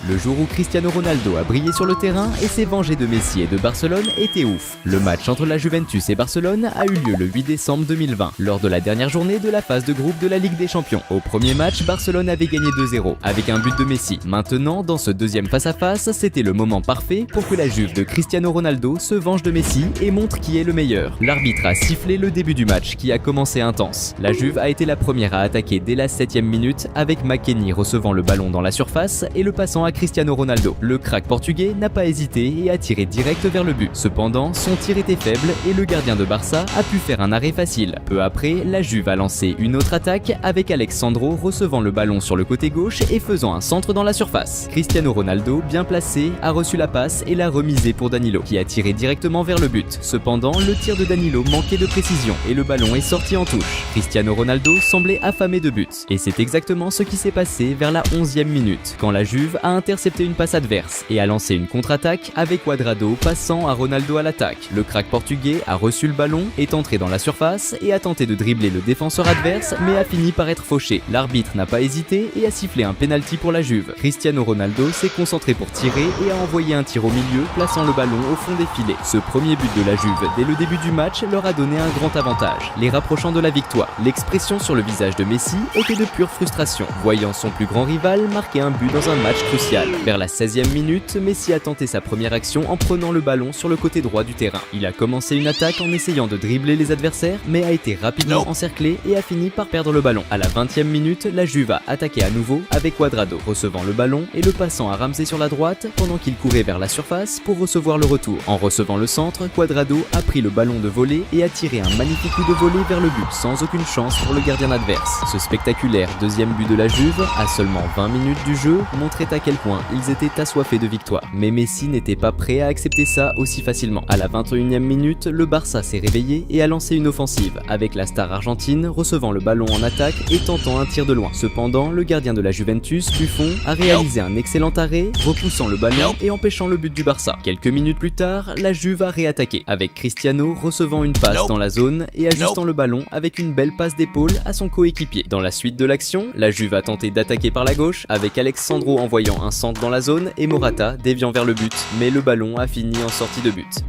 Le jour où Cristiano Ronaldo a brillé sur le terrain et s'est vengé de Messi et de Barcelone était ouf. Le match entre la Juventus et Barcelone a eu lieu le 8 décembre 2020, lors de la dernière journée de la phase de groupe de la Ligue des Champions. Au premier match, Barcelone avait gagné 2-0, avec un but de Messi. Maintenant, dans ce deuxième face-à-face, c'était le moment parfait pour que la Juve de Cristiano Ronaldo se venge de Messi et montre qui est le meilleur. L'arbitre a sifflé le début du match, qui a commencé intense. La Juve a été la première à attaquer dès la 7e minute, avec McKennie recevant le ballon dans la surface et le passant à Cristiano Ronaldo. Le crack portugais n'a pas hésité et a tiré direct vers le but. Cependant, son tir était faible et le gardien de Barça a pu faire un arrêt facile. Peu après, la Juve a lancé une autre attaque avec Alex Sandro recevant le ballon sur le côté gauche et faisant un centre dans la surface. Cristiano Ronaldo, bien placé, a reçu la passe et l'a remisée pour Danilo, qui a tiré directement vers le but. Cependant, le tir de Danilo manquait de précision et le ballon est sorti en touche. Cristiano Ronaldo semblait affamé de buts. Et c'est exactement ce qui s'est passé vers la 11e minute, quand la Juve a intercepté une passe adverse et a lancé une contre-attaque avec Cuadrado passant à Ronaldo à l'attaque. Le crack portugais a reçu le ballon, est entré dans la surface et a tenté de dribbler le défenseur adverse, mais a fini par être fauché. L'arbitre n'a pas hésité et a sifflé un penalty pour la Juve. Cristiano Ronaldo s'est concentré pour tirer et a envoyé un tir au milieu, plaçant le ballon au fond des filets. Ce premier but de la Juve dès le début du match leur a donné un grand avantage, les rapprochant de la victoire. L'expression sur le visage de Messi était de pure frustration, voyant son plus grand rival marquer un but dans un match crucial. Vers la 16e minute, Messi a tenté sa première action en prenant le ballon sur le côté droit du terrain. Il a commencé une attaque en essayant de dribbler les adversaires, mais a été rapidement encerclé et a fini par perdre le ballon. À la 20e minute, la Juve a attaqué à nouveau avec Cuadrado recevant le ballon et le passant à Ramsey sur la droite pendant qu'il courait vers la surface pour recevoir le retour. En recevant le centre, Cuadrado a pris le ballon de volée et a tiré un magnifique coup de volée vers le but, sans aucune chance pour le gardien adverse. Ce spectaculaire deuxième but de la Juve, à seulement 20 minutes du jeu, montrait à quel point ils étaient assoiffés de victoire. Mais Messi n'était pas prêt à accepter ça aussi facilement. À la 21e minute, le Barça s'est réveillé et a lancé une offensive, avec la star argentine recevant le ballon en attaque et tentant un tir de loin. Cependant, le gardien de la Juventus, Buffon, a réalisé un excellent arrêt, repoussant le ballon et empêchant le but du Barça. Quelques minutes plus tard, la Juve a réattaqué, avec Cristiano recevant une passe dans la zone et ajustant le ballon avec une belle passe d'épaule à son coéquipier. Dans la suite de l'action, la Juve a tenté d'attaquer par la gauche, avec Alex Sandro envoyant un centre dans la zone et Morata déviant vers le but, mais le ballon a fini en sortie de but.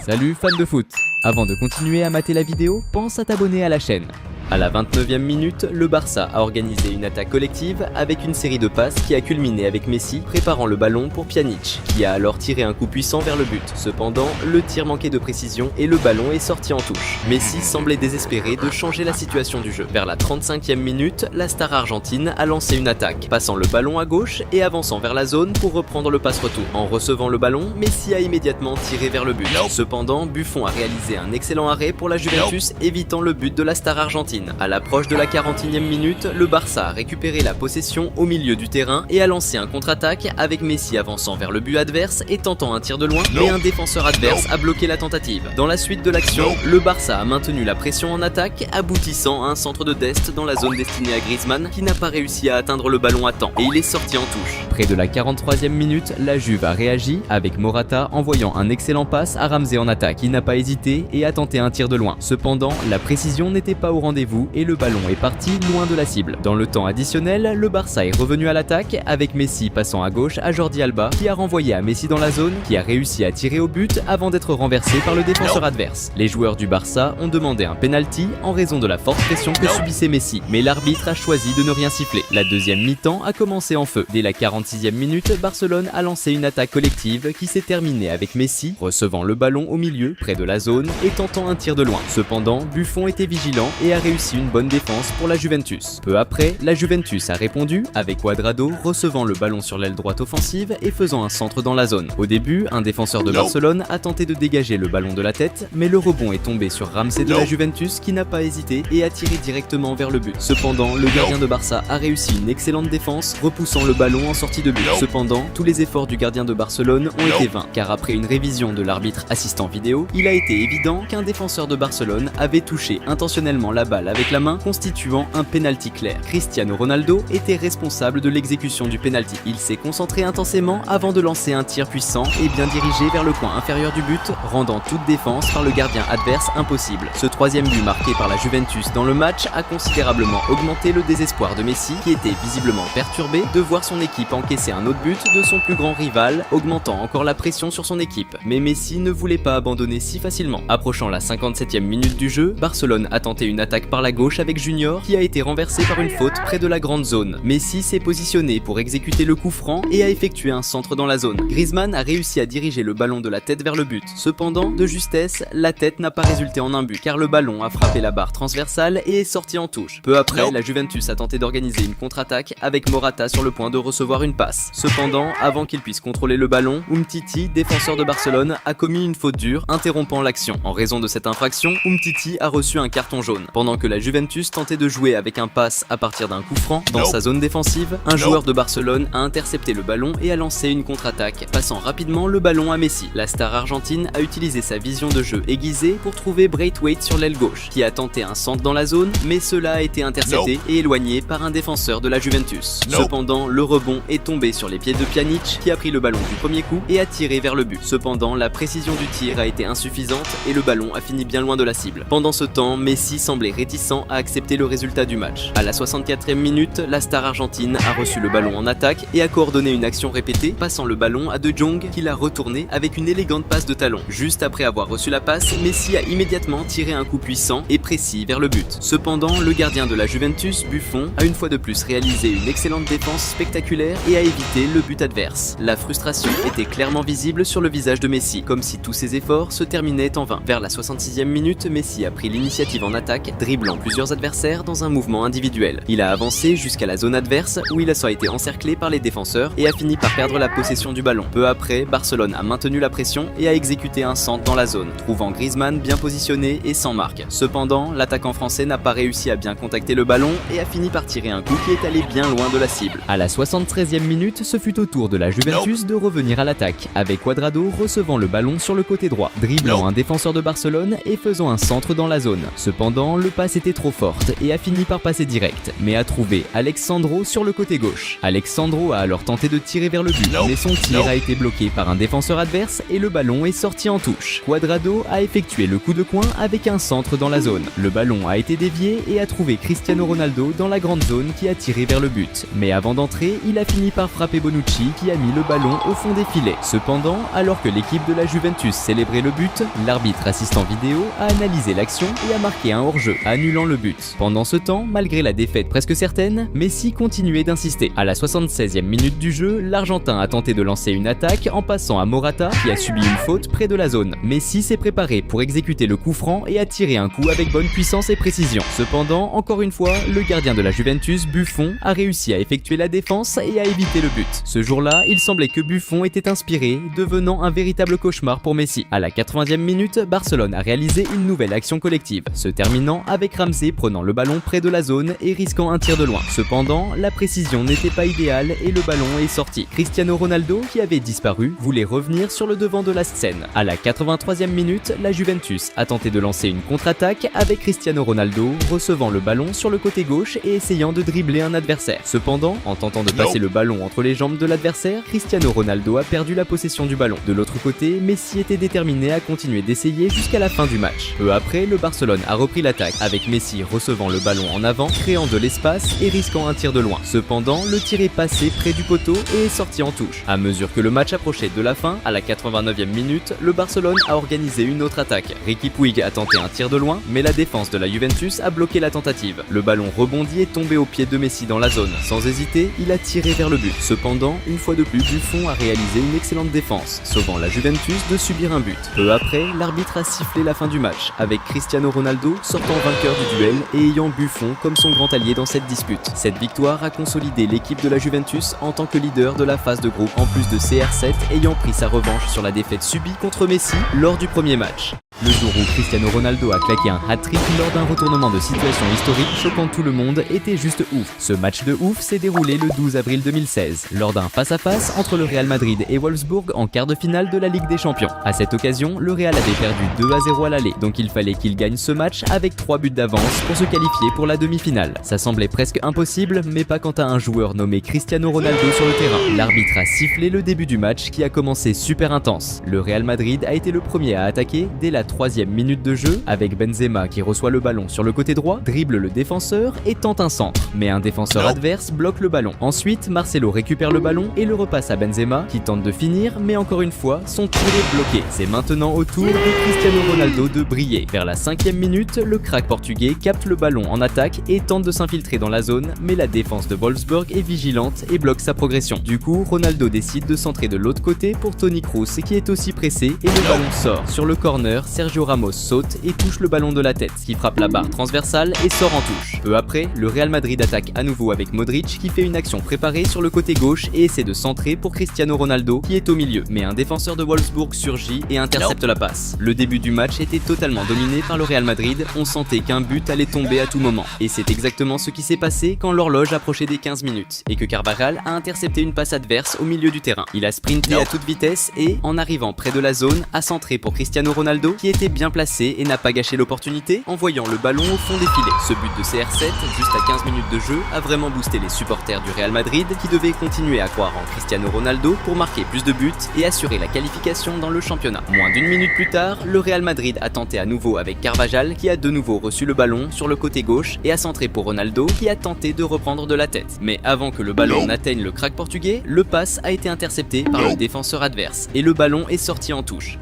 Salut fans de foot! Avant de continuer à mater la vidéo, pense à t'abonner à la chaîne. À la 29e minute, le Barça a organisé une attaque collective avec une série de passes qui a culminé avec Messi préparant le ballon pour Pjanic, qui a alors tiré un coup puissant vers le but. Cependant, le tir manquait de précision et le ballon est sorti en touche. Messi semblait désespéré de changer la situation du jeu. Vers la 35e minute, la star argentine a lancé une attaque, passant le ballon à gauche et avançant vers la zone pour reprendre le passe-retour. En recevant le ballon, Messi a immédiatement tiré vers le but. Cependant, Buffon a réalisé un excellent arrêt pour la Juventus, évitant le but de la star argentine. À l'approche de la 41e minute, le Barça a récupéré la possession au milieu du terrain et a lancé un contre-attaque avec Messi avançant vers le but adverse et tentant un tir de loin, mais un défenseur adverse a bloqué la tentative. Dans la suite de l'action, le Barça a maintenu la pression en attaque, aboutissant à un centre de Dest dans la zone destinée à Griezmann qui n'a pas réussi à atteindre le ballon à temps et il est sorti en touche. Près de la 43e minute, la Juve a réagi avec Morata envoyant un excellent passe à Ramsey en attaque. Il n'a pas hésité et a tenté un tir de loin. Cependant, la précision n'était pas au rendez-vous et le ballon est parti loin de la cible. Dans le temps additionnel, le Barça est revenu à l'attaque avec Messi passant à gauche à Jordi Alba qui a renvoyé à Messi dans la zone, qui a réussi à tirer au but avant d'être renversé par le défenseur adverse. Les joueurs du Barça ont demandé un penalty en raison de la forte pression que subissait Messi, mais l'arbitre a choisi de ne rien siffler. La deuxième mi-temps a commencé en feu. Dès la 46e minute, Barcelone a lancé une attaque collective qui s'est terminée avec Messi recevant le ballon au milieu près de la zone et tentant un tir de loin. Cependant, Buffon était vigilant et a réussi une bonne défense pour la Juventus. Peu après, la Juventus a répondu avec Cuadrado recevant le ballon sur l'aile droite offensive et faisant un centre dans la zone. Au début, un défenseur de Barcelone a tenté de dégager le ballon de la tête, mais le rebond est tombé sur Ramsey de la Juventus qui n'a pas hésité et a tiré directement vers le but. Cependant, le gardien de Barça a réussi une excellente défense, repoussant le ballon en sortie de but. Cependant, tous les efforts du gardien de Barcelone ont été vains, car après une révision de l'arbitre assistant vidéo, il a été évident qu'un défenseur de Barcelone avait touché intentionnellement la balle balle avec la main, constituant un penalty clair. Cristiano Ronaldo était responsable de l'exécution du penalty. Il s'est concentré intensément avant de lancer un tir puissant et bien dirigé vers le coin inférieur du but, rendant toute défense par le gardien adverse impossible. Ce troisième but marqué par la Juventus dans le match a considérablement augmenté le désespoir de Messi, qui était visiblement perturbé de voir son équipe encaisser un autre but de son plus grand rival, augmentant encore la pression sur son équipe. Mais Messi ne voulait pas abandonner si facilement. Approchant la 57e minute du jeu, Barcelone a tenté une attaque par la gauche avec Junior, qui a été renversé par une faute près de la grande zone. Messi s'est positionné pour exécuter le coup franc et a effectué un centre dans la zone. Griezmann a réussi à diriger le ballon de la tête vers le but. Cependant, de justesse, la tête n'a pas résulté en un but, car le ballon a frappé la barre transversale et est sorti en touche. Peu après, la Juventus a tenté d'organiser une contre-attaque avec Morata sur le point de recevoir une passe. Cependant, avant qu'il puisse contrôler le ballon, Umtiti, défenseur de Barcelone, a commis une faute dure, interrompant l'action. En raison de cette infraction, Umtiti a reçu un carton jaune. Pendant que la Juventus tentait de jouer avec un pass à partir d'un coup franc dans sa zone défensive, un joueur de Barcelone a intercepté le ballon et a lancé une contre-attaque, passant rapidement le ballon à Messi. La star argentine a utilisé sa vision de jeu aiguisée pour trouver Braithwaite sur l'aile gauche, qui a tenté un centre dans la zone, mais cela a été intercepté et éloigné par un défenseur de la Juventus. Cependant, le rebond est tombé sur les pieds de Pjanic, qui a pris le ballon du premier coup et a tiré vers le but. Cependant, la précision du tir a été insuffisante et le ballon a fini bien loin de la cible. Pendant ce temps, Messi semblait réticent à accepter le résultat du match. À la 64e minute, la star argentine a reçu le ballon en attaque et a coordonné une action répétée, passant le ballon à De Jong, qui l'a retourné avec une élégante passe de talon. Juste après avoir reçu la passe, Messi a immédiatement tiré un coup puissant et précis vers le but. Cependant, le gardien de la Juventus, Buffon, a une fois de plus réalisé une excellente défense spectaculaire et a évité le but adverse. La frustration était clairement visible sur le visage de Messi, comme si tous ses efforts se terminaient en vain. Vers la 66e minute, Messi a pris l'initiative en attaque, dribblant plusieurs adversaires dans un mouvement individuel. Il a avancé jusqu'à la zone adverse où il a été encerclé par les défenseurs et a fini par perdre la possession du ballon. Peu après, Barcelone a maintenu la pression et a exécuté un centre dans la zone, trouvant Griezmann bien positionné et sans marque. Cependant, l'attaquant français n'a pas réussi à bien contacter le ballon et a fini par tirer un coup qui est allé bien loin de la cible. À la 73e minute, ce fut au tour de la Juventus de revenir à l'attaque, avec Cuadrado recevant le ballon sur le côté droit, dribblant un défenseur de Barcelone et faisant un centre dans la zone. Cependant, le passe était trop forte et a fini par passer direct, mais a trouvé Alex Sandro sur le côté gauche. Alex Sandro a alors tenté de tirer vers le but, mais son tir a été bloqué par un défenseur adverse et le ballon est sorti en touche. Cuadrado a effectué le coup de coin avec un centre dans la zone. Le ballon a été dévié et a trouvé Cristiano Ronaldo dans la grande zone qui a tiré vers le but. Mais avant d'entrer, il a fini par frapper Bonucci qui a mis le ballon au fond des filets. Cependant, alors que l'équipe de la Juventus célébrait le but, l'arbitre assistant vidéo a analysé l'action et a marqué un hors-jeu, annulant le but. Pendant ce temps, malgré la défaite presque certaine, Messi continuait d'insister. À la 76e minute du jeu, l'Argentin a tenté de lancer une attaque en passant à Morata qui a subi une faute près de la zone. Messi s'est préparé pour exécuter le coup franc et a tiré un coup avec bonne puissance et précision. Cependant, encore une fois, le gardien de la Juventus, Buffon, a réussi à effectuer la défense et à éviter le but. Ce jour-là, il semblait que Buffon était inspiré, devenant un véritable cauchemar pour Messi. À la 80e minute, Barcelone a réalisé une nouvelle action collective, se terminant avec Ramsey prenant le ballon près de la zone et risquant un tir de loin. Cependant, la précision n'était pas idéale et le ballon est sorti. Cristiano Ronaldo, qui avait disparu, voulait revenir sur le devant de la scène. À la 83e minute, la Juventus a tenté de lancer une contre-attaque avec Cristiano Ronaldo recevant le ballon sur le côté gauche et essayant de dribbler un adversaire. Cependant, en tentant de passer le ballon entre les jambes de l'adversaire, Cristiano Ronaldo a perdu la possession du ballon. De l'autre côté, Messi était déterminé à continuer d'essayer jusqu'à la fin du match. Peu après, le Barcelone a repris l'attaque avec Messi recevant le ballon en avant, créant de l'espace et risquant un tir de loin. Cependant, le tir est passé près du poteau et est sorti en touche. À mesure que le match approchait de la fin, à la 89e minute, le Barcelone a organisé une autre attaque. Riqui Puig a tenté un tir de loin, mais la défense de la Juventus a bloqué la tentative. Le ballon rebondit et tombé au pied de Messi dans la zone. Sans hésiter, il a tiré vers le but. Cependant, une fois de plus, Buffon a réalisé une excellente défense, sauvant la Juventus de subir un but. Peu après, l'arbitre a sifflé la fin du match, avec Cristiano Ronaldo sortant vainqueur du duel et ayant Buffon comme son grand allié dans cette dispute. Cette victoire a consolidé l'équipe de la Juventus en tant que leader de la phase de groupe, en plus de CR7 ayant pris sa revanche sur la défaite subie contre Messi lors du premier match. Le jour où Cristiano Ronaldo a claqué un hat-trick lors d'un retournement de situation historique choquant tout le monde était juste ouf. Ce match de ouf s'est déroulé le 12 avril 2016, lors d'un face-à-face entre le Real Madrid et Wolfsburg en quart de finale de la Ligue des Champions. À cette occasion, le Real avait perdu 2-0 à l'aller, donc il fallait qu'il gagne ce match avec 3 buts d'avance pour se qualifier pour la demi-finale. Ça semblait presque impossible, mais pas quand à un joueur nommé Cristiano Ronaldo sur le terrain. L'arbitre a sifflé le début du match qui a commencé super intense. Le Real Madrid a été le premier à attaquer dès la 3e minute de jeu, avec Benzema qui reçoit le ballon sur le côté droit, dribble le défenseur et tente un centre. Mais un défenseur adverse bloque le ballon. Ensuite, Marcelo récupère le ballon et le repasse à Benzema qui tente de finir, mais encore une fois, son tir est bloqué. C'est maintenant au tour de Cristiano Ronaldo de briller. Vers la 5e minute, le crack portugais capte le ballon en attaque et tente de s'infiltrer dans la zone, mais la défense de Wolfsburg est vigilante et bloque sa progression. Du coup, Ronaldo décide de centrer de l'autre côté pour Toni Kroos qui est aussi pressé et le ballon sort. Sur le corner, Sergio Ramos saute et touche le ballon de la tête, qui frappe la barre transversale et sort en touche. Peu après, le Real Madrid attaque à nouveau avec Modric qui fait une action préparée sur le côté gauche et essaie de centrer pour Cristiano Ronaldo qui est au milieu. Mais un défenseur de Wolfsburg surgit et intercepte la passe. Le début du match était totalement dominé par le Real Madrid, on sentait qu'un but allait tomber à tout moment. Et c'est exactement ce qui s'est passé quand l'horloge approchait des 15 minutes et que Carvajal a intercepté une passe adverse au milieu du terrain. Il a sprinté à toute vitesse et, en arrivant près de la zone, a centré pour Cristiano Ronaldo qui était bien placé et n'a pas gâché l'opportunité en voyant le ballon au fond des filets. Ce but de CR7, juste à 15 minutes de jeu, a vraiment boosté les supporters du Real Madrid qui devaient continuer à croire en Cristiano Ronaldo pour marquer plus de buts et assurer la qualification dans le championnat. Moins d'une minute plus tard, le Real Madrid a tenté à nouveau avec Carvajal qui a de nouveau reçu le ballon sur le côté gauche et a centré pour Ronaldo qui a tenté de reprendre de la tête. Mais avant que le ballon n'atteigne le crack portugais, le pass a été intercepté par le défenseur adverse et le ballon est sorti en touche.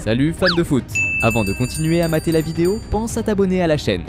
Salut fans de foot! Avant de continuer à mater la vidéo, pense à t'abonner à la chaîne.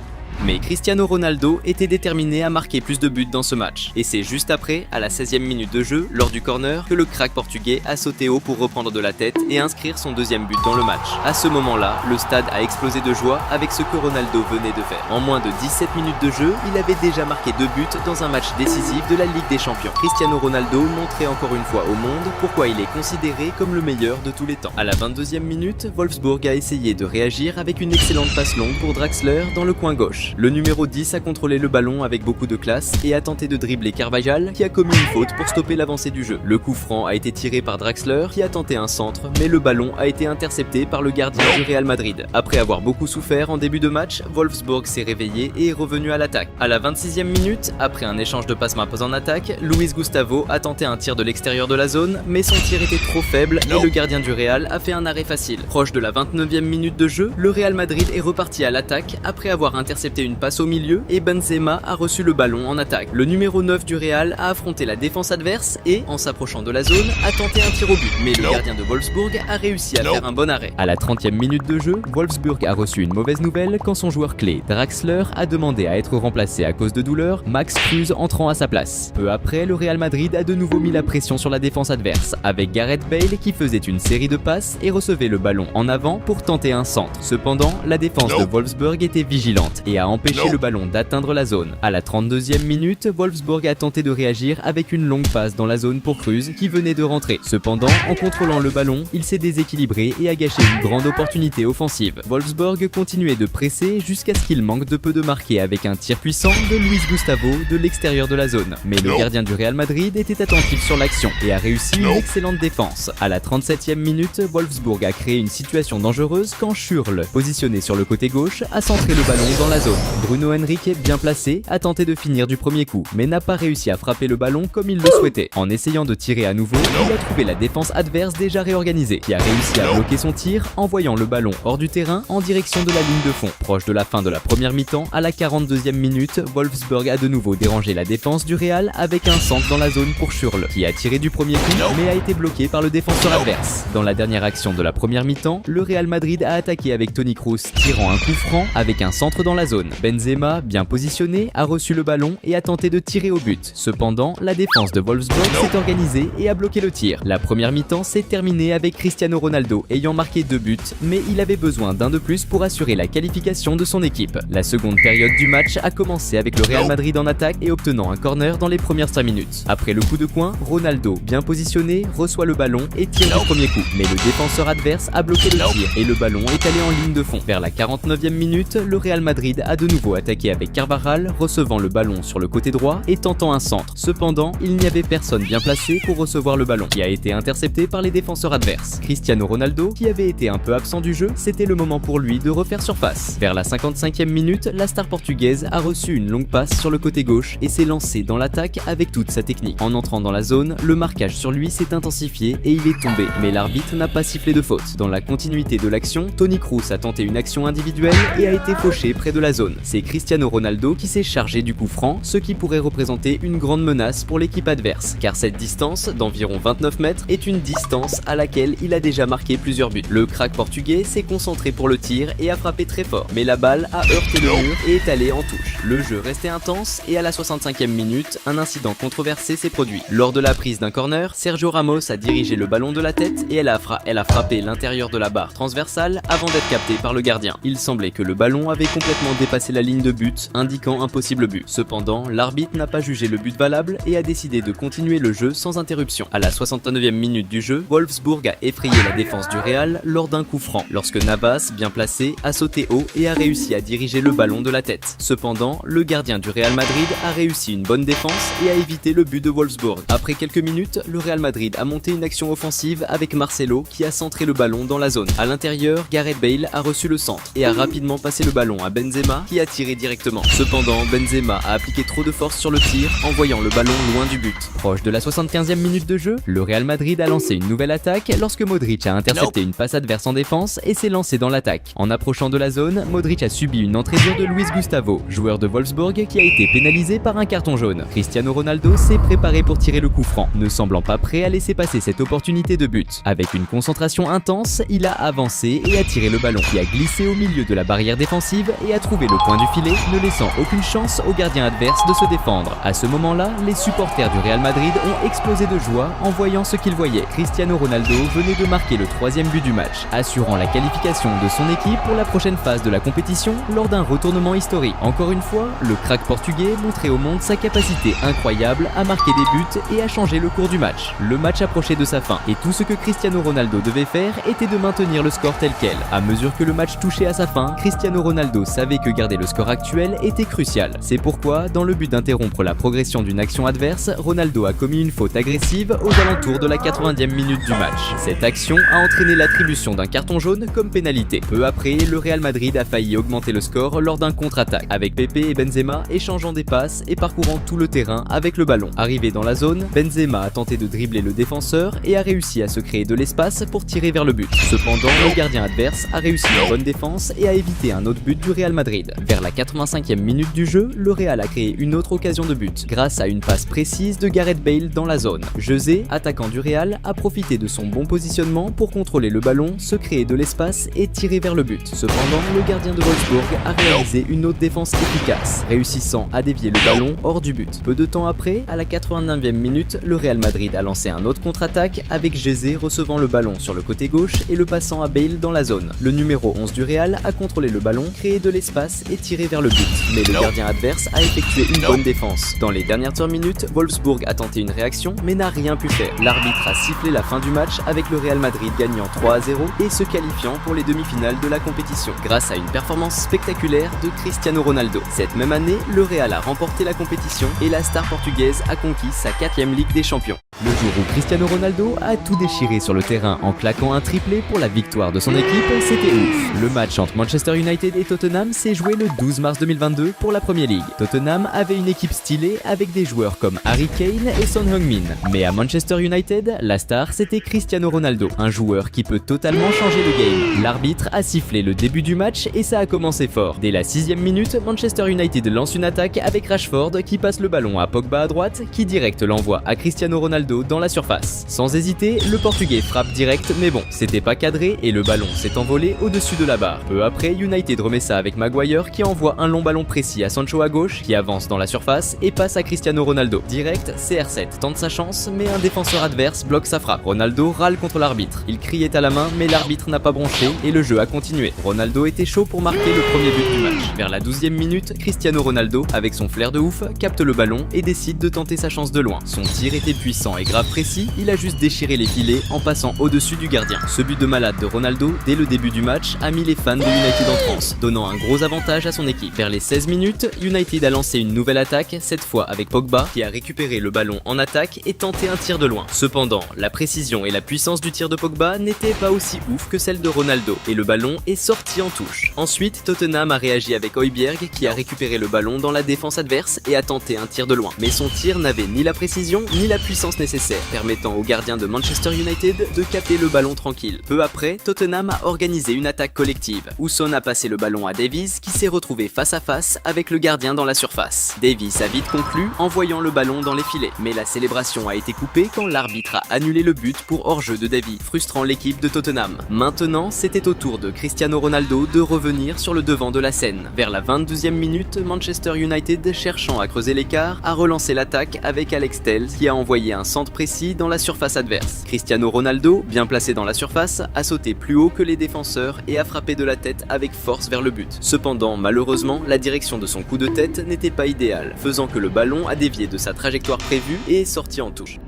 Mais Cristiano Ronaldo était déterminé à marquer plus de buts dans ce match. Et c'est juste après, à la 16e minute de jeu, lors du corner, que le crack portugais a sauté haut pour reprendre de la tête et inscrire son deuxième but dans le match. À ce moment-là, le stade a explosé de joie avec ce que Ronaldo venait de faire. En moins de 17 minutes de jeu, il avait déjà marqué 2 buts dans un match décisif de la Ligue des Champions. Cristiano Ronaldo montrait encore une fois au monde pourquoi il est considéré comme le meilleur de tous les temps. À la 22e minute, Wolfsburg a essayé de réagir avec une excellente passe longue pour Draxler dans le coin gauche. Le numéro 10 a contrôlé le ballon avec beaucoup de classe et a tenté de dribbler Carvajal qui a commis une faute pour stopper l'avancée du jeu. Le coup franc a été tiré par Draxler qui a tenté un centre, mais le ballon a été intercepté par le gardien du Real Madrid. Après avoir beaucoup souffert en début de match, Wolfsburg s'est réveillé et est revenu à l'attaque. À la 26e minute, après un échange de passe-maps en attaque, Luis Gustavo a tenté un tir de l'extérieur de la zone, mais son tir était trop faible et le gardien du Real a fait un arrêt facile. Proche de la 29e minute de jeu, le Real Madrid est reparti à l'attaque après avoir intercepté une passe au milieu et Benzema a reçu le ballon en attaque. Le numéro 9 du Real a affronté la défense adverse et, en s'approchant de la zone, a tenté un tir au but. Mais le gardien de Wolfsburg a réussi à faire un bon arrêt. À la 30e minute de jeu, Wolfsburg a reçu une mauvaise nouvelle quand son joueur clé, Draxler, a demandé à être remplacé à cause de douleur, Max Kruse entrant à sa place. Peu après, le Real Madrid a de nouveau mis la pression sur la défense adverse, avec Gareth Bale qui faisait une série de passes et recevait le ballon en avant pour tenter un centre. Cependant, la défense de Wolfsburg était vigilante et a empêché le ballon d'atteindre la zone. À la 32e minute, Wolfsburg a tenté de réagir avec une longue passe dans la zone pour Kruse qui venait de rentrer. Cependant, en contrôlant le ballon, il s'est déséquilibré et a gâché une grande opportunité offensive. Wolfsburg continuait de presser jusqu'à ce qu'il manque de peu de marquer avec un tir puissant de Luis Gustavo de l'extérieur de la zone. Mais le gardien du Real Madrid était attentif sur l'action et a réussi une excellente défense. À la 37e minute, Wolfsburg a créé une situation dangereuse quand Schürrle, positionné sur le côté gauche, a centré le ballon dans la zone. Bruno Henrique, bien placé, a tenté de finir du premier coup, mais n'a pas réussi à frapper le ballon comme il le souhaitait. En essayant de tirer à nouveau, il a trouvé la défense adverse déjà réorganisée, qui a réussi à bloquer son tir, envoyant le ballon hors du terrain en direction de la ligne de fond. Proche de la fin de la première mi-temps, à la 42e minute, Wolfsburg a de nouveau dérangé la défense du Real avec un centre dans la zone pour Schürrle, qui a tiré du premier coup, mais a été bloqué par le défenseur adverse. Dans la dernière action de la première mi-temps, le Real Madrid a attaqué avec Toni Kroos, tirant un coup franc avec un centre dans la zone. zone. Benzema, bien positionné, a reçu le ballon et a tenté de tirer au but. Cependant, la défense de Wolfsburg s'est organisée et a bloqué le tir. La première mi-temps s'est terminée avec Cristiano Ronaldo ayant marqué 2 buts, mais il avait besoin d'un de plus pour assurer la qualification de son équipe. La seconde période du match a commencé avec le Real Madrid en attaque et obtenant un corner dans les premières 5 minutes. Après le coup de coin, Ronaldo, bien positionné, reçoit le ballon et tire du premier coup. Mais le défenseur adverse a bloqué le tir et le ballon est allé en ligne de fond. Vers la 49e minute, le Real Madrid a de nouveau attaqué avec Carvajal, recevant le ballon sur le côté droit et tentant un centre. Cependant, il n'y avait personne bien placé pour recevoir le ballon, qui a été intercepté par les défenseurs adverses. Cristiano Ronaldo, qui avait été un peu absent du jeu, c'était le moment pour lui de refaire surface. Vers la 55e minute, la star portugaise a reçu une longue passe sur le côté gauche et s'est lancé dans l'attaque avec toute sa technique. En entrant dans la zone, le marquage sur lui s'est intensifié et il est tombé, mais l'arbitre n'a pas sifflé de faute. Dans la continuité de l'action, Toni Kroos a tenté une action individuelle et a été fauché près de la zone. C'est Cristiano Ronaldo qui s'est chargé du coup franc, ce qui pourrait représenter une grande menace pour l'équipe adverse, car cette distance d'environ 29 mètres est une distance à laquelle il a déjà marqué plusieurs buts. Le crack portugais s'est concentré pour le tir et a frappé très fort, mais la balle a heurté le mur et est allée en touche. Le jeu restait intense et à la 65e minute, un incident controversé s'est produit. Lors de la prise d'un corner, Sergio Ramos a dirigé le ballon de la tête et elle a frappé l'intérieur de la barre transversale avant d'être captée par le gardien. Il semblait que le ballon avait complètement dépassé la ligne de but, indiquant un possible but. Cependant, l'arbitre n'a pas jugé le but valable et a décidé de continuer le jeu sans interruption. À la 69e minute du jeu, Wolfsburg a effrayé la défense du Real lors d'un coup franc, lorsque Navas, bien placé, a sauté haut et a réussi à diriger le ballon de la tête. Cependant, le gardien du Real Madrid a réussi une bonne défense et a évité le but de Wolfsburg. Après quelques minutes, le Real Madrid a monté une action offensive avec Marcelo qui a centré le ballon dans la zone. À l'intérieur, Gareth Bale a reçu le centre et a rapidement passé le ballon à Benzema qui a tiré directement. Cependant, Benzema a appliqué trop de force sur le tir, envoyant le ballon loin du but. Proche de la 75e minute de jeu, le Real Madrid a lancé une nouvelle attaque lorsque Modric a intercepté une passe adverse en défense et s'est lancé dans l'attaque. En approchant de la zone, Modric a subi une entrée dure de Luis Gustavo, joueur de Wolfsburg qui a été pénalisé par un carton jaune. Cristiano Ronaldo s'est préparé pour tirer le coup franc, ne semblant pas prêt à laisser passer cette opportunité de but. Avec une concentration intense, il a avancé et a tiré le ballon qui a glissé au milieu de la barrière défensive et a trouvé le point du filet, ne laissant aucune chance au gardien adverse de se défendre. À ce moment-là, les supporters du Real Madrid ont explosé de joie en voyant ce qu'ils voyaient. Cristiano Ronaldo venait de marquer le 3e but du match, assurant la qualification de son équipe pour la prochaine phase de la compétition lors d'un retournement historique. Encore une fois, le crack portugais montrait au monde sa capacité incroyable à marquer des buts et à changer le cours du match. Le match approchait de sa fin et tout ce que Cristiano Ronaldo devait faire était de maintenir le score tel quel. À mesure que le match touchait à sa fin, Cristiano Ronaldo savait que garder le score actuel était crucial. C'est pourquoi, dans le but d'interrompre la progression d'une action adverse, Ronaldo a commis une faute agressive aux alentours de la 80e minute du match. Cette action a entraîné l'attribution d'un carton jaune comme pénalité. Peu après, le Real Madrid a failli augmenter le score lors d'un contre-attaque, avec Pepe et Benzema échangeant des passes et parcourant tout le terrain avec le ballon. Arrivé dans la zone, Benzema a tenté de dribbler le défenseur et a réussi à se créer de l'espace pour tirer vers le but. Cependant, le gardien adverse a réussi une bonne défense et a évité un autre but du Real Madrid. Vers la 85e minute du jeu, le Real a créé une autre occasion de but, grâce à une passe précise de Gareth Bale dans la zone. José, attaquant du Real, a profité de son bon positionnement pour contrôler le ballon, se créer de l'espace et tirer vers le but. Cependant, le gardien de Wolfsburg a réalisé une autre défense efficace, réussissant à dévier le ballon hors du but. Peu de temps après, à la 89e minute, le Real Madrid a lancé un autre contre-attaque avec José recevant le ballon sur le côté gauche et le passant à Bale dans la zone. Le numéro 11 du Real a contrôlé le ballon, créé de l'espace et tiré vers le but. Mais le gardien adverse a effectué une bonne défense. Dans les dernières minutes, Wolfsburg a tenté une réaction mais n'a rien pu faire. L'arbitre a sifflé la fin du match avec le Real Madrid gagnant 3-0 et se qualifiant pour les demi-finales de la compétition grâce à une performance spectaculaire de Cristiano Ronaldo. Cette même année, le Real a remporté la compétition et la star portugaise a conquis sa 4e Ligue des Champions. Le jour où Cristiano Ronaldo a tout déchiré sur le terrain en claquant un triplé pour la victoire de son équipe, c'était ouf. Le match entre Manchester United et Tottenham s'est joué le 12 mars 2022 pour la Premier League. Tottenham avait une équipe stylée avec des joueurs comme Harry Kane et Son Heung-min. Mais à Manchester United, la star c'était Cristiano Ronaldo, un joueur qui peut totalement changer le game. L'arbitre a sifflé le début du match et ça a commencé fort. Dès la 6e minute, Manchester United lance une attaque avec Rashford qui passe le ballon à Pogba à droite, qui direct l'envoie à Cristiano Ronaldo dans la surface. Sans hésiter, le Portugais frappe direct, mais bon, c'était pas cadré et le ballon s'est envolé au-dessus de la barre. Peu après, United remet ça avec Maguire Maguire qui envoie un long ballon précis à Sancho à gauche, qui avance dans la surface et passe à Cristiano Ronaldo. Direct, CR7 tente sa chance, mais un défenseur adverse bloque sa frappe. Ronaldo râle contre l'arbitre. Il criait à la main, mais l'arbitre n'a pas bronché et le jeu a continué. Ronaldo était chaud pour marquer le premier but du match. Vers la 12e minute, Cristiano Ronaldo, avec son flair de ouf, capte le ballon et décide de tenter sa chance de loin. Son tir était puissant et grave précis, il a juste déchiré les filets en passant au-dessus du gardien. Ce but de malade de Ronaldo, dès le début du match, a mis les fans de United en transe, donnant un gros avantage à son équipe. Vers les 16 minutes, United a lancé une nouvelle attaque, cette fois avec Pogba, qui a récupéré le ballon en attaque et tenté un tir de loin. Cependant, la précision et la puissance du tir de Pogba n'étaient pas aussi ouf que celle de Ronaldo, et le ballon est sorti en touche. Ensuite, Tottenham a réagi avec Højbjerg, qui a récupéré le ballon dans la défense adverse et a tenté un tir de loin. Mais son tir n'avait ni la précision ni la puissance nécessaire, permettant au gardien de Manchester United de capter le ballon tranquille. Peu après, Tottenham a organisé une attaque collective, où Son a passé le ballon à Davies, qui s'est retrouvé face à face avec le gardien dans la surface. Davies a vite conclu en voyant le ballon dans les filets, mais la célébration a été coupée quand l'arbitre a annulé le but pour hors-jeu de Davies, frustrant l'équipe de Tottenham. Maintenant, c'était au tour de Cristiano Ronaldo de revenir sur le devant de la scène. Vers la 22e minute, Manchester United, cherchant à creuser l'écart, a relancé l'attaque avec Alex Telles, qui a envoyé un centre précis dans la surface adverse. Cristiano Ronaldo, bien placé dans la surface, a sauté plus haut que les défenseurs et a frappé de la tête avec force vers le but. Cependant, malheureusement, la direction de son coup de tête n'était pas idéale, faisant que le ballon a dévié de sa trajectoire prévue et est sorti en touche.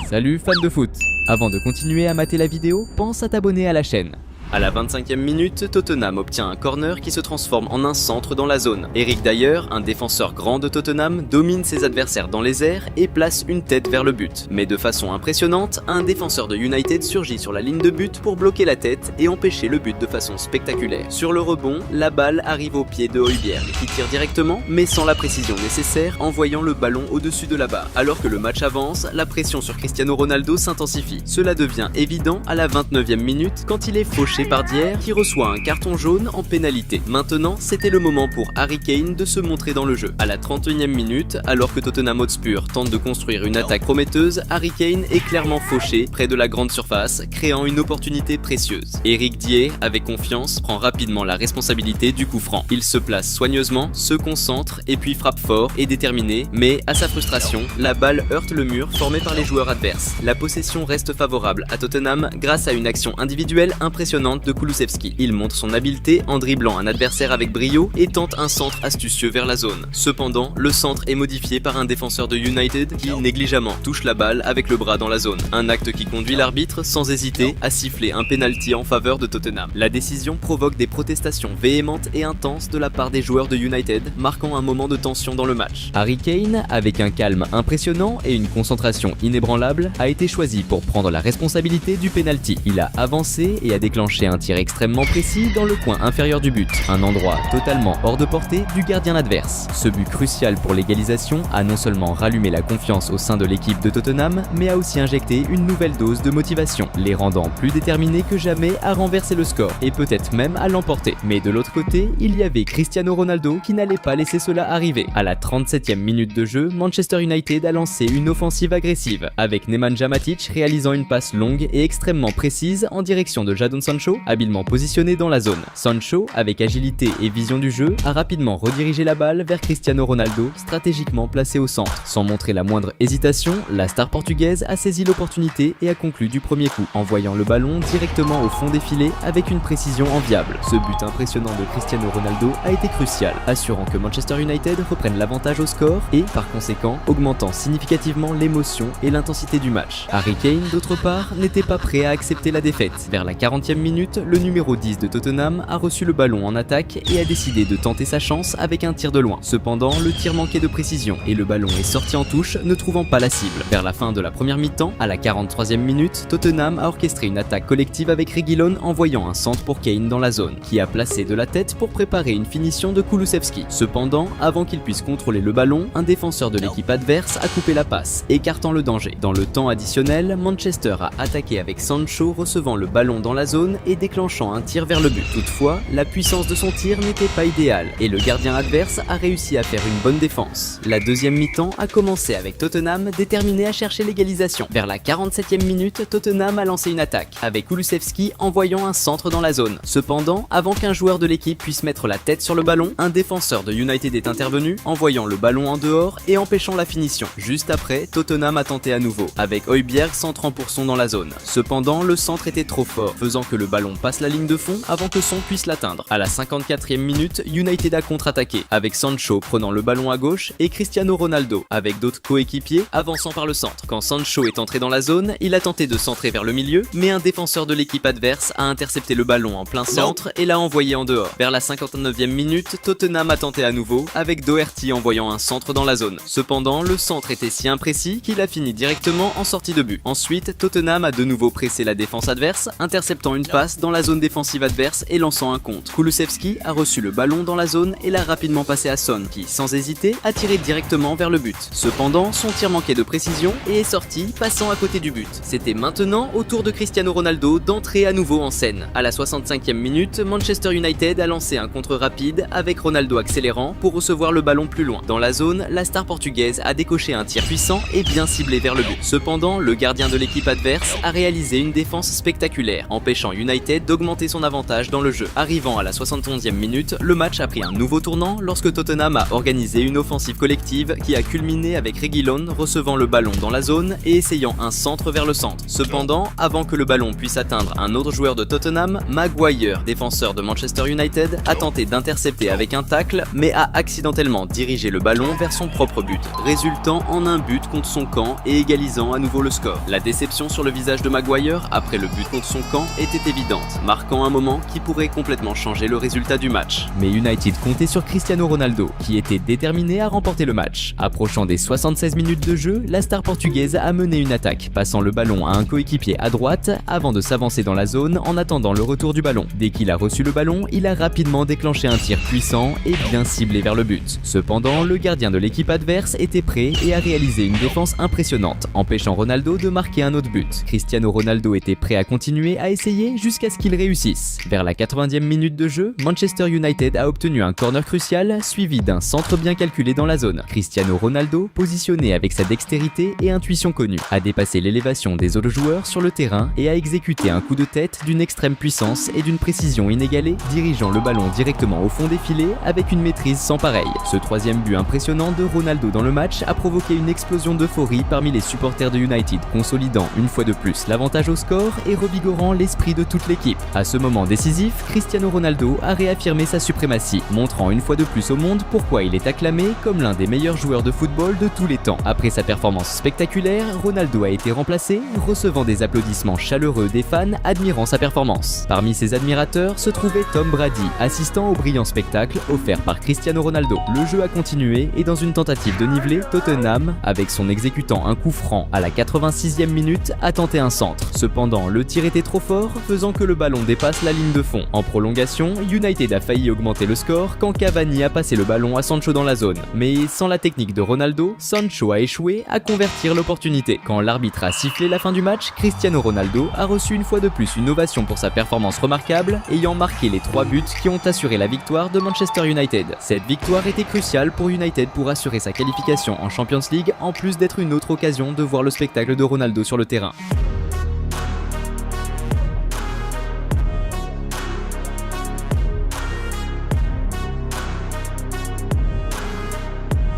Salut fans de foot! Avant de continuer à mater la vidéo, pense à t'abonner à la chaîne. À la 25e minute, Tottenham obtient un corner qui se transforme en un centre dans la zone. Eric Dyer, un défenseur grand de Tottenham, domine ses adversaires dans les airs et place une tête vers le but. Mais de façon impressionnante, un défenseur de United surgit sur la ligne de but pour bloquer la tête et empêcher le but de façon spectaculaire. Sur le rebond, la balle arrive au pied de Højbjerg, qui tire directement mais sans la précision nécessaire, envoyant le ballon au-dessus de la barre. Alors que le match avance, la pression sur Cristiano Ronaldo s'intensifie. Cela devient évident à la 29e minute quand il est fauché par Dier, qui reçoit un carton jaune en pénalité. Maintenant, c'était le moment pour Harry Kane de se montrer dans le jeu. À la 31e minute, alors que Tottenham Hotspur tente de construire une attaque prometteuse, Harry Kane est clairement fauché près de la grande surface, créant une opportunité précieuse. Eric Dier, avec confiance, prend rapidement la responsabilité du coup franc. Il se place soigneusement, se concentre et puis frappe fort et déterminé, mais à sa frustration, la balle heurte le mur formé par les joueurs adverses. La possession reste favorable à Tottenham grâce à une action individuelle impressionnante de Kulusevski. Il montre son habileté en dribblant un adversaire avec brio et tente un centre astucieux vers la zone. Cependant, le centre est modifié par un défenseur de United qui négligemment touche la balle avec le bras dans la zone. Un acte qui conduit l'arbitre sans hésiter à siffler un penalty en faveur de Tottenham. La décision provoque des protestations véhémentes et intenses de la part des joueurs de United, marquant un moment de tension dans le match. Harry Kane, avec un calme impressionnant et une concentration inébranlable, a été choisi pour prendre la responsabilité du penalty. Il a avancé et a déclenché un tir extrêmement précis dans le coin inférieur du but, un endroit totalement hors de portée du gardien adverse. Ce but crucial pour l'égalisation a non seulement rallumé la confiance au sein de l'équipe de Tottenham, mais a aussi injecté une nouvelle dose de motivation, les rendant plus déterminés que jamais à renverser le score et peut-être même à l'emporter. Mais de l'autre côté, il y avait Cristiano Ronaldo qui n'allait pas laisser cela arriver. À la 37e minute de jeu, Manchester United a lancé une offensive agressive, avec Nemanja Matic réalisant une passe longue et extrêmement précise en direction de Jadon Sancho, habilement positionné dans la zone. Sancho, avec agilité et vision du jeu, a rapidement redirigé la balle vers Cristiano Ronaldo, stratégiquement placé au centre. Sans montrer la moindre hésitation, la star portugaise a saisi l'opportunité et a conclu du premier coup, envoyant le ballon directement au fond des filets avec une précision enviable. Ce but impressionnant de Cristiano Ronaldo a été crucial, assurant que Manchester United reprenne l'avantage au score et, par conséquent, augmentant significativement l'émotion et l'intensité du match. Harry Kane, d'autre part, n'était pas prêt à accepter la défaite. Vers la 40e minute, le numéro 10 de Tottenham a reçu le ballon en attaque et a décidé de tenter sa chance avec un tir de loin. Cependant, le tir manquait de précision et le ballon est sorti en touche, ne trouvant pas la cible. Vers la fin de la première mi-temps, à la 43e minute, Tottenham a orchestré une attaque collective avec Reguilón envoyant un centre pour Kane dans la zone, qui a placé de la tête pour préparer une finition de Kulusevski. Cependant, avant qu'il puisse contrôler le ballon, un défenseur de l'équipe adverse a coupé la passe, écartant le danger. Dans le temps additionnel, Manchester a attaqué avec Sancho recevant le ballon dans la zone et déclenchant un tir vers le but. Toutefois, la puissance de son tir n'était pas idéale et le gardien adverse a réussi à faire une bonne défense. La deuxième mi-temps a commencé avec Tottenham déterminé à chercher l'égalisation. Vers la 47e minute, Tottenham a lancé une attaque, avec Kulusevski envoyant un centre dans la zone. Cependant, avant qu'un joueur de l'équipe puisse mettre la tête sur le ballon, un défenseur de United est intervenu, envoyant le ballon en dehors et empêchant la finition. Juste après, Tottenham a tenté à nouveau, avec Højbjerg centrant pour Son dans la zone. Cependant, le centre était trop fort, faisant que le ballon passe la ligne de fond avant que Son puisse l'atteindre. À la 54e minute, United a contre-attaqué, avec Sancho prenant le ballon à gauche et Cristiano Ronaldo, avec d'autres coéquipiers, avançant par le centre. Quand Sancho est entré dans la zone, il a tenté de centrer vers le milieu, mais un défenseur de l'équipe adverse a intercepté le ballon en plein centre et l'a envoyé en dehors. Vers la 59e minute, Tottenham a tenté à nouveau, avec Doherty envoyant un centre dans la zone. Cependant, le centre était si imprécis qu'il a fini directement en sortie de but. Ensuite, Tottenham a de nouveau pressé la défense adverse, interceptant une passe dans la zone défensive adverse et lançant un contre. Kulusevski a reçu le ballon dans la zone et l'a rapidement passé à Son, qui, sans hésiter, a tiré directement vers le but. Cependant, son tir manquait de précision et est sorti, passant à côté du but. C'était maintenant au tour de Cristiano Ronaldo d'entrer à nouveau en scène. À la 65e minute, Manchester United a lancé un contre rapide avec Ronaldo accélérant pour recevoir le ballon plus loin. Dans la zone, la star portugaise a décoché un tir puissant et bien ciblé vers le but. Cependant, le gardien de l'équipe adverse a réalisé une défense spectaculaire, empêchant United d'augmenter son avantage dans le jeu. Arrivant à la 71e minute, le match a pris un nouveau tournant lorsque Tottenham a organisé une offensive collective qui a culminé avec Reguilón recevant le ballon dans la zone et essayant un centre vers le centre. Cependant, avant que le ballon puisse atteindre un autre joueur de Tottenham, Maguire, défenseur de Manchester United, a tenté d'intercepter avec un tacle, mais a accidentellement dirigé le ballon vers son propre but, résultant en un but contre son camp et égalisant à nouveau le score. La déception sur le visage de Maguire après le but contre son camp était évidente, marquant un moment qui pourrait complètement changer le résultat du match. Mais United comptait sur Cristiano Ronaldo, qui était déterminé à remporter le match. Approchant des 76 minutes de jeu, la star portugaise a mené une attaque, passant le ballon à un coéquipier à droite avant de s'avancer dans la zone en attendant le retour du ballon. Dès qu'il a reçu le ballon, il a rapidement déclenché un tir puissant et bien ciblé vers le but. Cependant, le gardien de l'équipe adverse était prêt et a réalisé une défense impressionnante, empêchant Ronaldo de marquer un autre but. Cristiano Ronaldo était prêt à continuer à essayer jusqu'à ce qu'il réussisse. Vers la 80e minute de jeu, Manchester United a obtenu un corner crucial suivi d'un centre bien calculé dans la zone. Cristiano Ronaldo, positionné avec sa dextérité et intuition connue, a dépassé l'élévation des autres joueurs sur le terrain et a exécuté un coup de tête d'une extrême puissance et d'une précision inégalée, dirigeant le ballon directement au fond des filets avec une maîtrise sans pareille. Ce troisième but impressionnant de Ronaldo dans le match a provoqué une explosion d'euphorie parmi les supporters de United, consolidant une fois de plus l'avantage au score et revigorant l'esprit de toute l'équipe. À ce moment décisif, Cristiano Ronaldo a réaffirmé sa suprématie, montrant une fois de plus au monde pourquoi il est acclamé comme l'un des meilleurs joueurs de football de tous les temps. Après sa performance spectaculaire, Ronaldo a été remplacé, recevant des applaudissements chaleureux des fans admirant sa performance. Parmi ses admirateurs se trouvait Tom Brady, assistant au brillant spectacle offert par Cristiano Ronaldo. Le jeu a continué et dans une tentative de niveler, Tottenham, avec son exécutant un coup franc à la 86e minute, a tenté un centre. Cependant, le tir était trop fort, faisant que le ballon dépasse la ligne de fond. En prolongation, United a failli augmenter le score quand Cavani a passé le ballon à Sancho dans la zone. Mais sans la technique de Ronaldo, Sancho a échoué à convertir l'opportunité. Quand l'arbitre a sifflé la fin du match, Cristiano Ronaldo a reçu une fois de plus une ovation pour sa performance remarquable, ayant marqué les 3 buts qui ont assuré la victoire de Manchester United. Cette victoire était cruciale pour United pour assurer sa qualification en Champions League, en plus d'être une autre occasion de voir le spectacle de Ronaldo sur le terrain.